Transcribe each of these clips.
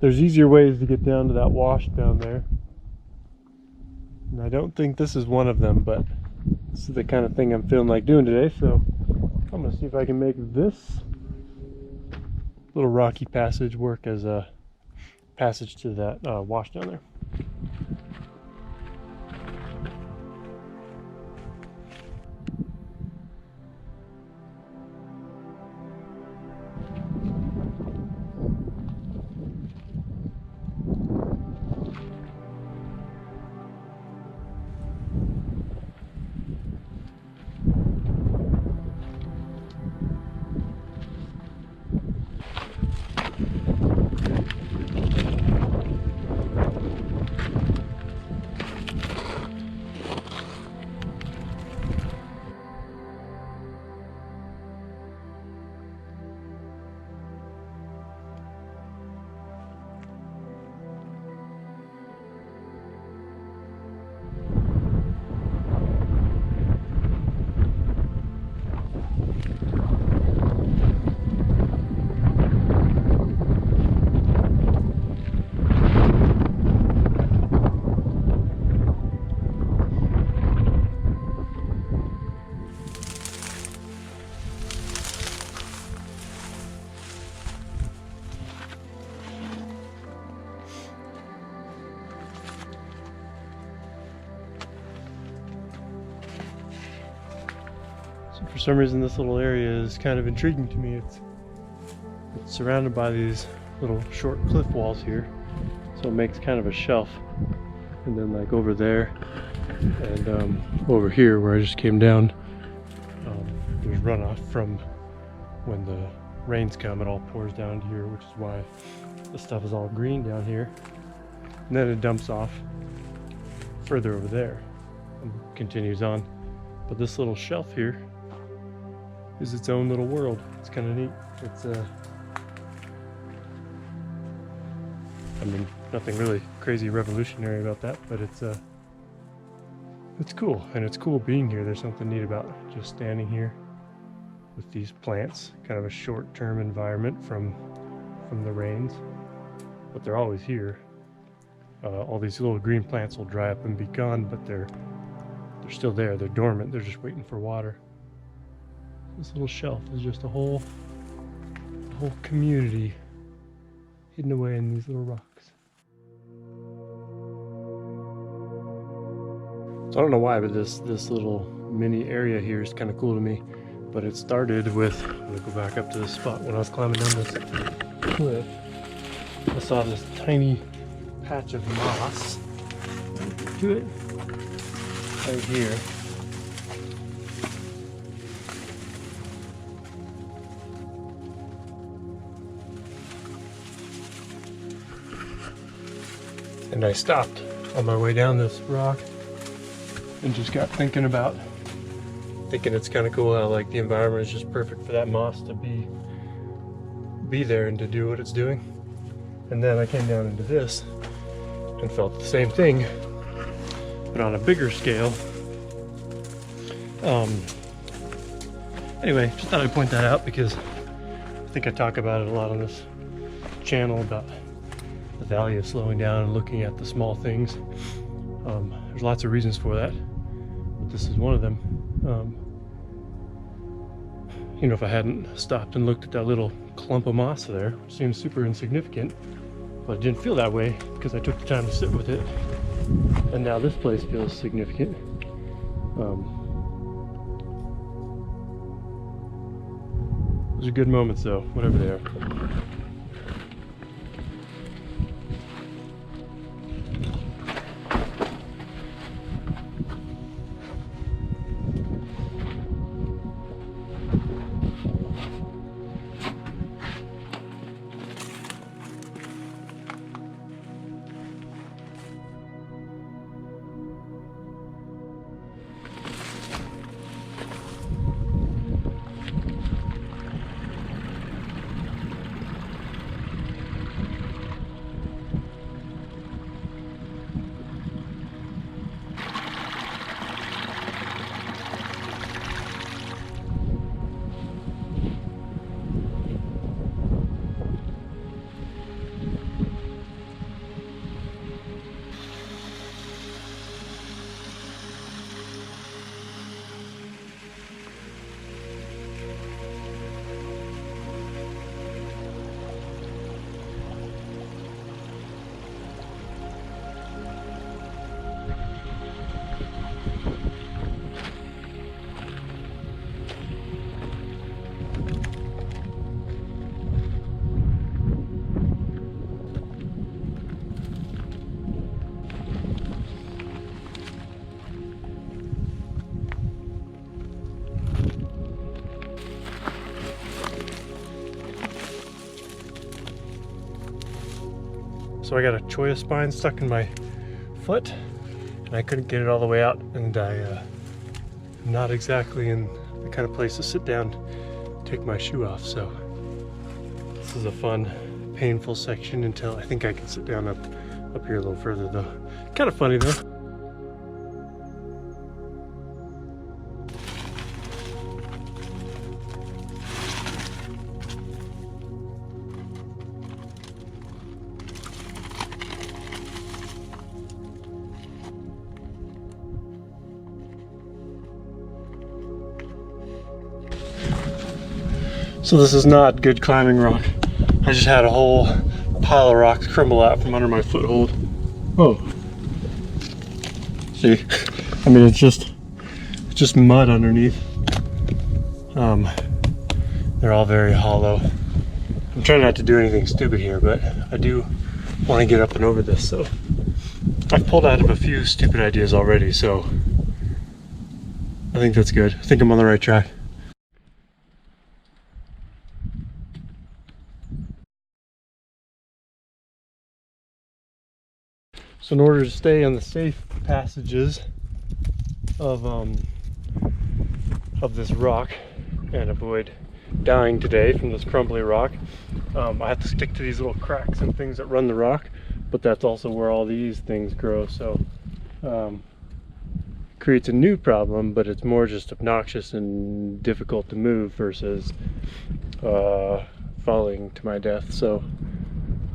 there's easier ways to get down to that wash down there. And I don't think this is one of them, but this is the kind of thing I'm feeling like doing today, so I'm gonna see if I can make this little rocky passage work as a passage to that wash down there. For some reason this little area is kind of intriguing to me. It's surrounded by these little short cliff walls here, so it makes kind of a shelf. And then like over there and over here where I just came down, there's runoff from when the rains come. It all pours down to here, which is why the stuff is all green down here. And then it dumps off further over there and continues on. But this little shelf here is its own little world. It's kind of neat. It's I mean, nothing really crazy revolutionary about that, but it's cool, and it's cool being here. There's something neat about just standing here with these plants, kind of a short-term environment from the rains, but they're always here. All these little green plants will dry up and be gone, but they're still there. They're dormant. They're just waiting for water. This little shelf is just a whole community hidden away in these little rocks. So I don't know why, but this little mini area here is kind of cool to me. But it started with, I'm gonna go back up to this spot when I was climbing down this cliff. I saw this tiny patch of moss. To it right here. And I stopped on my way down this rock and just got thinking it's kind of cool how like the environment is just perfect for that moss to be there and to do what it's doing. And then I came down into this and felt the same thing, but on a bigger scale. Anyway, just thought I'd point that out because I think I talk about it a lot on this channel about the value of slowing down and looking at the small things. There's lots of reasons for that, but this is one of them. You know, if I hadn't stopped and looked at that little clump of moss there, which seems super insignificant, but it didn't feel that way because I took the time to sit with it. And now this place feels significant. Those are good moments though, whatever they are. So I got a cholla spine stuck in my foot, and I couldn't get it all the way out, and I'm not exactly in the kind of place to sit down, take my shoe off. So this is a fun, painful section until I think I can sit down up here a little further though. Kind of funny though. So this is not good climbing rock. I just had a whole pile of rocks crumble out from under my foothold. Oh. See? I mean, it's just mud underneath. They're all very hollow. I'm trying not to do anything stupid here, but I do want to get up and over this. So I've pulled out of a few stupid ideas already, so I think that's good. I think I'm on the right track. So in order to stay on the safe passages of this rock and avoid dying today from this crumbly rock, I have to stick to these little cracks and things that run the rock, but that's also where all these things grow. So creates a new problem, but it's more just obnoxious and difficult to move versus falling to my death. So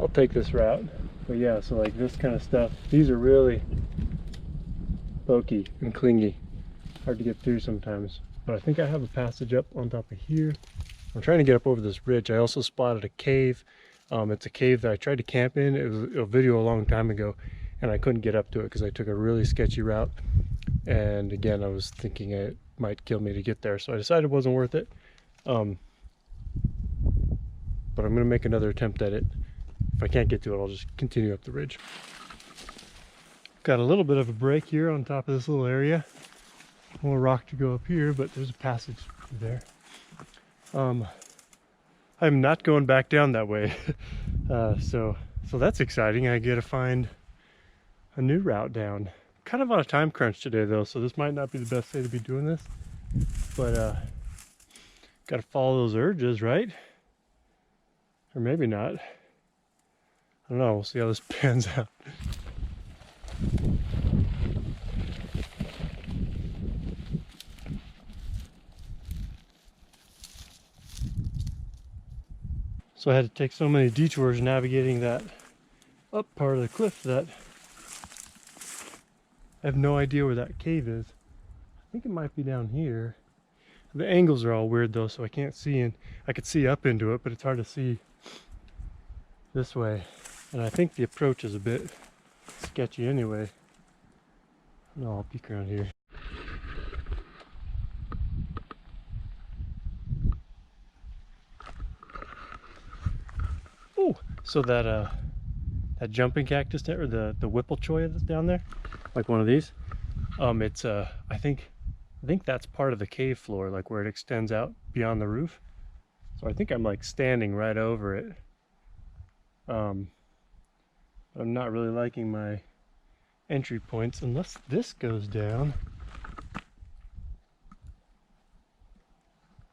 I'll take this route. But yeah, so like this kind of stuff, these are really pokey and clingy, hard to get through sometimes. But I think I have a passage up on top of here. I'm trying to get up over this ridge. I also spotted a cave. It's a cave that I tried to camp in. It was a video a long time ago, and I couldn't get up to it because I took a really sketchy route. And again, I was thinking it might kill me to get there, so I decided it wasn't worth it. But I'm gonna make another attempt at it. If I can't get to it, I'll just continue up the ridge. Got a little bit of a break here on top of this little area. More rock to go up here, but there's a passage there. I'm not going back down that way. So that's exciting. I get to find a new route down. Kind of on a time crunch today though, so this might not be the best day to be doing this. But gotta follow those urges, right? Or maybe not. I don't know, we'll see how this pans out. So I had to take so many detours navigating that up part of the cliff that I have no idea where that cave is. I think it might be down here. The angles are all weird though, so I can't see, and I could see up into it, but it's hard to see this way. And I think the approach is a bit sketchy anyway. No, I'll peek around here. Oh, so that jumping cactus there, or the whipple cholla that's down there, like one of these. It's I think that's part of the cave floor, like where it extends out beyond the roof. So I think I'm like standing right over it. I'm not really liking my entry points unless this goes down.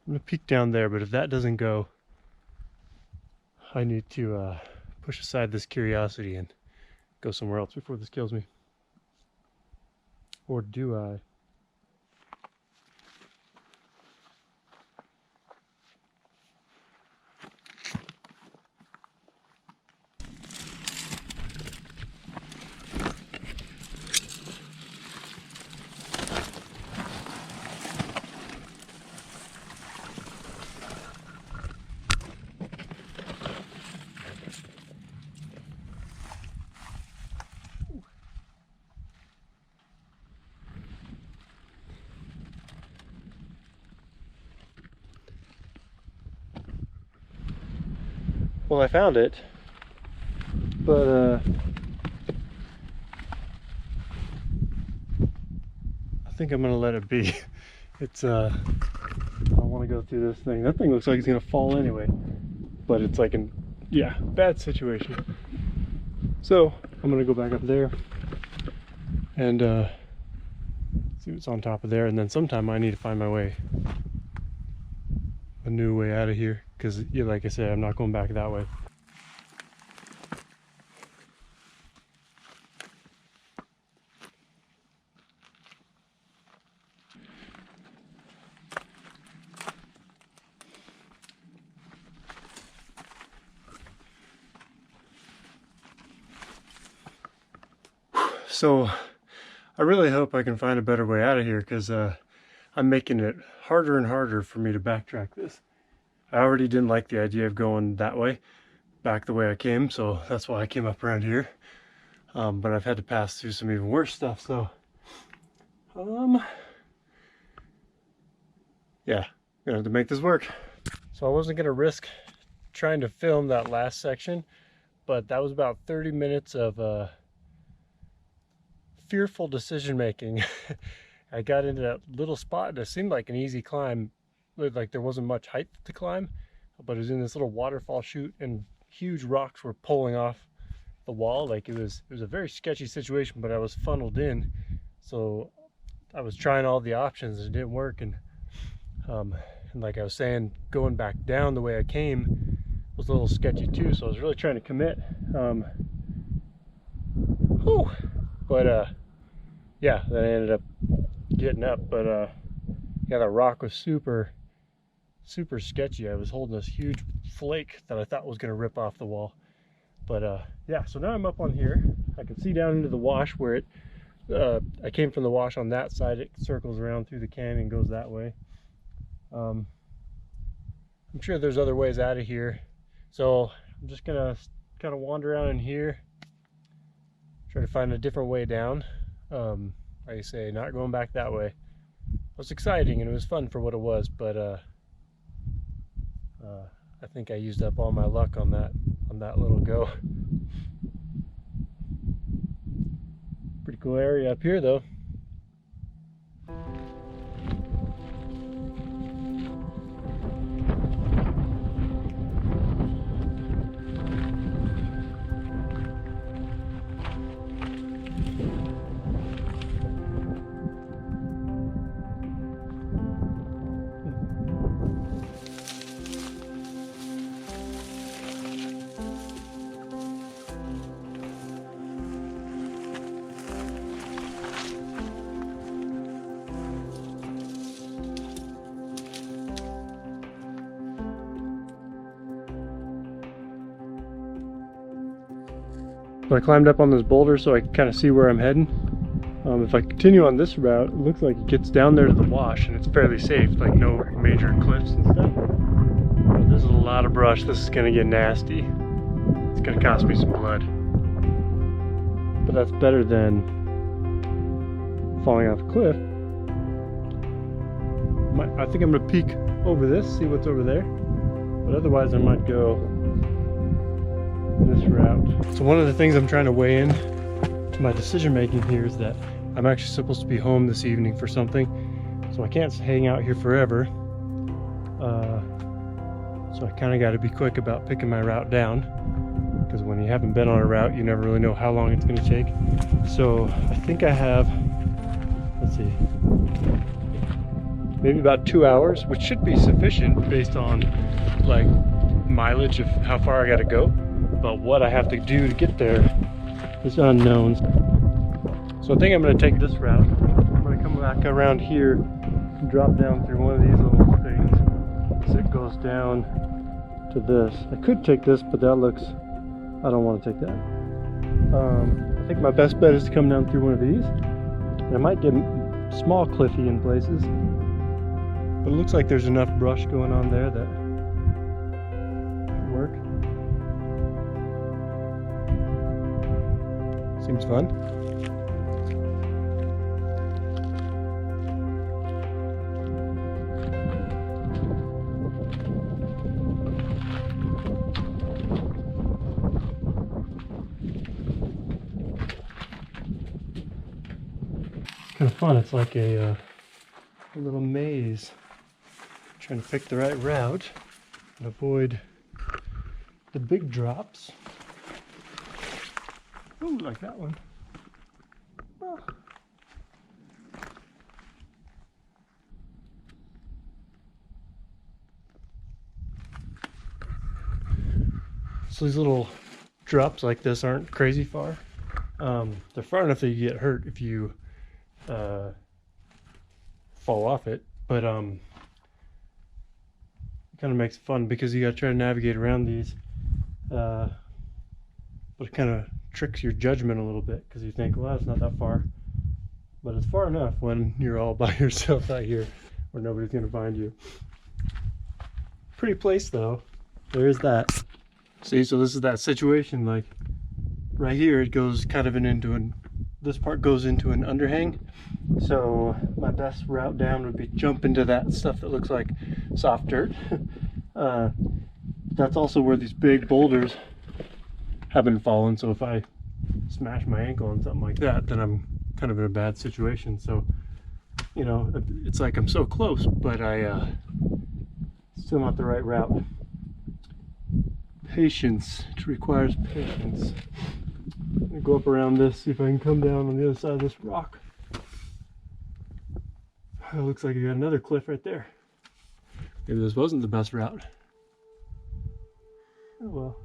I'm gonna peek down there, but if that doesn't go, I need to push aside this curiosity and go somewhere else before this kills me. Or do I? Well, I found it, but I think I'm gonna let it be. It's I don't want to go through this thing. That thing looks like it's gonna fall anyway, but it's like yeah, bad situation. So I'm gonna go back up there and see what's on top of there, and then sometime I need to find my way, a new way out of here, because yeah, like I said, I'm not going back that way. So I really hope I can find a better way out of here, because I'm making it harder and harder for me to backtrack this. I already didn't like the idea of going that way, back the way I came, so that's why I came up around here. But I've had to pass through some even worse stuff, so yeah, gonna have to make this work. So I wasn't gonna risk trying to film that last section, but that was about 30 minutes of fearful decision making. I got into that little spot and it seemed like an easy climb, like there wasn't much height to climb, but it was in this little waterfall chute and huge rocks were pulling off the wall. Like it was a very sketchy situation, but I was funneled in, so I was trying all the options and it didn't work. And like I was saying, going back down the way I came was a little sketchy too, so I was really trying to commit. But yeah, then I ended up getting up. But yeah, that rock was super sketchy. I was holding this huge flake that I thought was going to rip off the wall. But yeah, so now I'm up on here. I can see down into the wash where it I came from the wash on that side. It circles around through the canyon and goes that way. I'm sure there's other ways out of here, so I'm just gonna kind of wander around in here, try to find a different way down. Like I say, not going back that way. It was exciting and it was fun for what it was, but I think I used up all my luck on that little go. Pretty cool area up here though. So I climbed up on this boulder so I can kind of see where I'm heading. If I continue on this route, it looks like it gets down there to the wash and it's fairly safe, like no major cliffs and stuff. But there's a lot of brush. This is gonna get nasty. It's gonna cost me some blood. But that's better than falling off a cliff. I think I'm gonna peek over this, see what's over there. But otherwise I might go this route. So one of the things I'm trying to weigh in to my decision making here is that I'm actually supposed to be home this evening for something, so I can't hang out here forever. So I kind of got to be quick about picking my route down, because when you haven't been on a route, you never really know how long it's going to take. So I think I have, let's see, maybe about 2 hours, which should be sufficient based on like mileage of how far I got to go. But what I have to do to get there is unknown. So I think I'm going to take this route. I'm going to come back around here and drop down through one of these little things as it goes down to this. I could take this, but that looks, I don't want to take that. I think my best bet is to come down through one of these. And I might get small cliffy in places, but it looks like there's enough brush going on there that should work. Seems fun. Kind of fun. It's like a little maze. Trying to pick the right route and avoid the big drops. Ooh, like that one. Oh. So these little drops like this aren't crazy far. They're far enough that you get hurt if you fall off it, but it kind of makes it fun because you got to try to navigate around these. But it kind of tricks your judgment a little bit because you think, well, it's not that far, but it's far enough when you're all by yourself out here where nobody's going to find you. Pretty place though. There is that. See, so this is that situation. Like right here, it goes kind of this part goes into an underhang. So my best route down would be jump into that stuff that looks like soft dirt. That's also where these big boulders have been falling. So if I smash my ankle on something like that, then I'm kind of in a bad situation. So, you know, it's like I'm so close, but I still not the right route. Patience. It requires patience. I'm gonna go up around this, see if I can come down on the other side of this rock. It looks like you got another cliff right there. Maybe this wasn't the best route. Oh well.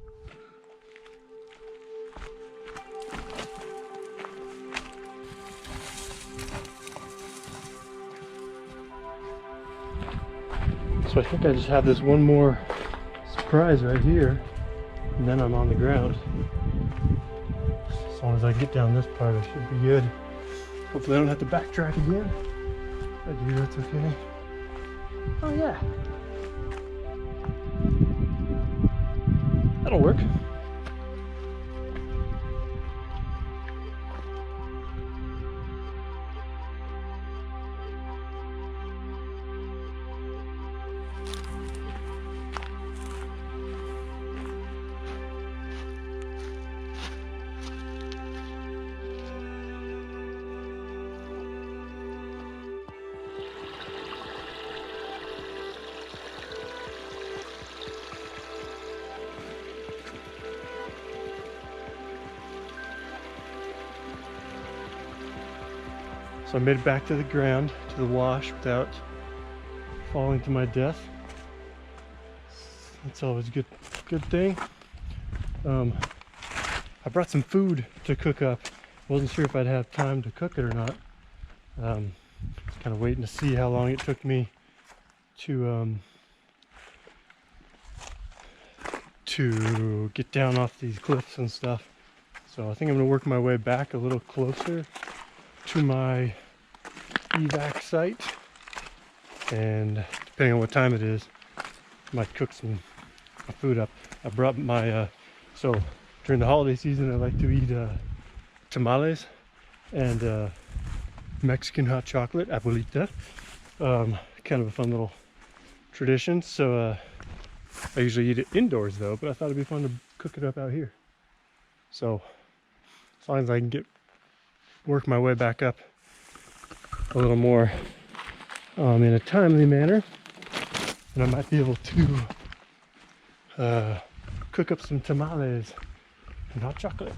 So I think I just have this one more surprise right here, and then I'm on the ground. As long as I get down this part, I should be good. Hopefully I don't have to backtrack again. If I do, that's okay. Oh yeah. That'll work. So I made it back to the ground, to the wash, without falling to my death. That's always a good thing. I brought some food to cook up. Wasn't sure if I'd have time to cook it or not. Just kind of waiting to see how long it took me to get down off these cliffs and stuff. So I think I'm gonna work my way back a little closer to my evac site, and depending on what time it is, I might cook some food up. I brought my so during the holiday season I like to eat tamales and Mexican hot chocolate, abuelita. Kind of a fun little tradition. So I usually eat it indoors though, but I thought it'd be fun to cook it up out here. So as long as I can work my way back up a little more in a timely manner, and I might be able to cook up some tamales and hot chocolate.